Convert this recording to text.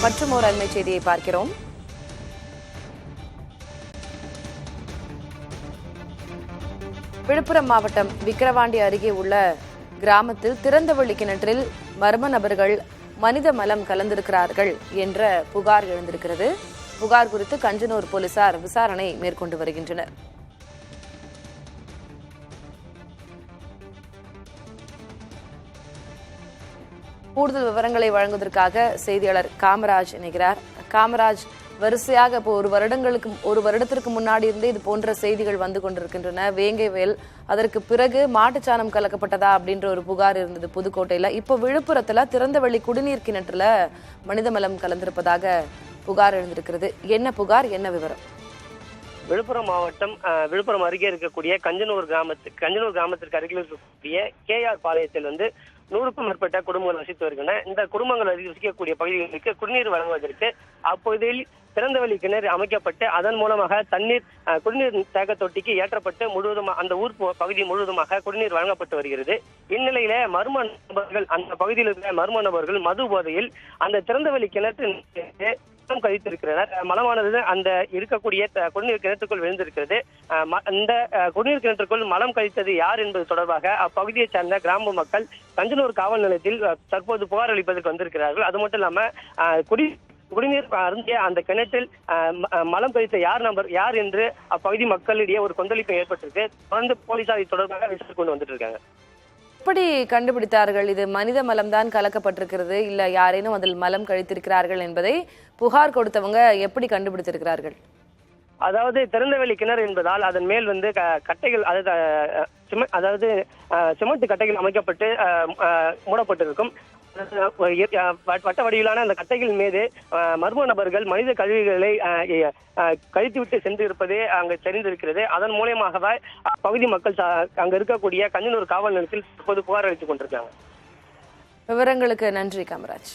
மற்றும் ஒரு அண்மை செய்தியை பார்க்கிறோம். விழுப்புரம் மாவட்டம் விக்கிரவாண்டி அருகே உள்ள கிராமத்தில் திறந்தவெளி கிணற்றில் மர்ம நபர்கள் மனித மலம் கலந்திருக்கிறார்கள் என்ற புகார் எழுந்திருக்கிறது. புகார் குறித்து கஞ்சனூர் போலீசார் விசாரணை மேற்கொண்டு வருகின்றனர். கூடுதல் விவரங்களை வழங்குவதற்காக செய்தியாளர் காமராஜ் இணைகிறார். காமராஜ், வரிசையாக இப்போ ஒரு வருடத்திற்கு முன்னாடி இருந்தே இது போன்ற செய்திகள் வந்து கொண்டிருக்கின்றன. வேங்கை வயல், அதற்கு பிறகு மாட்டுச்சாணம் கலக்கப்பட்டதா அப்படின்ற ஒரு புகார் இருந்தது புதுக்கோட்டையில. இப்போ விழுப்புரத்துல திறந்தவெளி குடிநீர் கிணற்றுல மனிதமலம் கலந்திருப்பதாக புகார் எழுந்திருக்கிறது. என்ன புகார், என்ன விவரம்? விழுப்புரம் மாவட்டம் விழுப்புரம் அருகே இருக்கக்கூடிய கஞ்சனூர் கிராமத்திற்கு அருகில் இருக்கக்கூடிய KR பாளையத்தில் 100க்கும் மேற்பட்ட குடும்பங்கள் வசித்து வருகின்றன. இந்த குடும்பங்கள் வசிக்கக்கூடிய பகுதிகளுக்கு குடிநீர் வழங்குவதற்கு அப்பகுதியில் திறந்தவெளி கிணறு அமைக்கப்பட்டு அதன் மூலமாக குடிநீர் தேக்க தொட்டிக்கு ஏற்றப்பட்டு முழுவதுமாக அந்த ஊர் பகுதி முழுவதுமாக குடிநீர் வழங்கப்பட்டு வருகிறது. இந்நிலையில மர்ம நபர்கள், அந்த பகுதியில் இருக்கிற மர்ம நபர்கள் மது போதையில் அந்த திறந்தவெளி கிணற்று மலம் கழித்திருக்கிறனர். மலமானது அந்த இருக்கக்கூடிய குடிநீர் கிணற்றுக்குள் விழுந்திருக்கிறது. இந்த குடிநீர் கிணற்றுக்குள் மலம் கழித்தது யார் என்பது தொடர்பாக அப்பகுதியைச் சேர்ந்த கிராம மக்கள் கஞ்சனூர் காவல் நிலையத்தில் தற்போது புகார் அளிப்பதற்கு வந்திருக்கிறார்கள். அது மட்டும் இல்லாம குடிநீர் அருந்திய அந்த கிணற்றில் மலம் கழித்த யார் என்று அப்பகுதி மக்களிடையே ஒரு கொந்தளிப்பு ஏற்பட்டிருக்கு. தொடர்ந்து போலீசார் தொடர்பாக விசாரித்து கொண்டு வந்துட்டு இருக்காங்க. எப்படி கண்டுபிடித்தார்கள் இது மனித மலம் தான் கலக்கப்பட்டிருக்கிறது, இல்ல யாரேனும் அதில் மலம் கழித்திருக்கிறார்கள் என்பதை புகார் கொடுத்தவங்க எப்படி கண்டுபிடித்திருக்கிறார்கள்? அதாவது திறந்தவெளி கிணறு என்பதால் அதன் மேல் கட்டைகள், அதாவது சிமெண்ட் கட்டைகள் அமைக்கப்பட்டு மூடப்பட்டிருக்கும். வட்ட வடிவிலான அந்த கட்டைகள் மீது மர்ம நபர்கள் மனித கழிவுகளை கழித்துவிட்டு சென்று இருப்பதே அங்கு தெரிந்திருக்கிறது. அதன் மூலமாக பகுதி மக்கள் அங்க இருக்கக்கூடிய கஞ்சனூர் காவல் நிலையத்தில் இப்போது புகார் அளித்துக் கொண்டிருக்காங்க. விவரங்களுக்கு நன்றி காமராஜ்.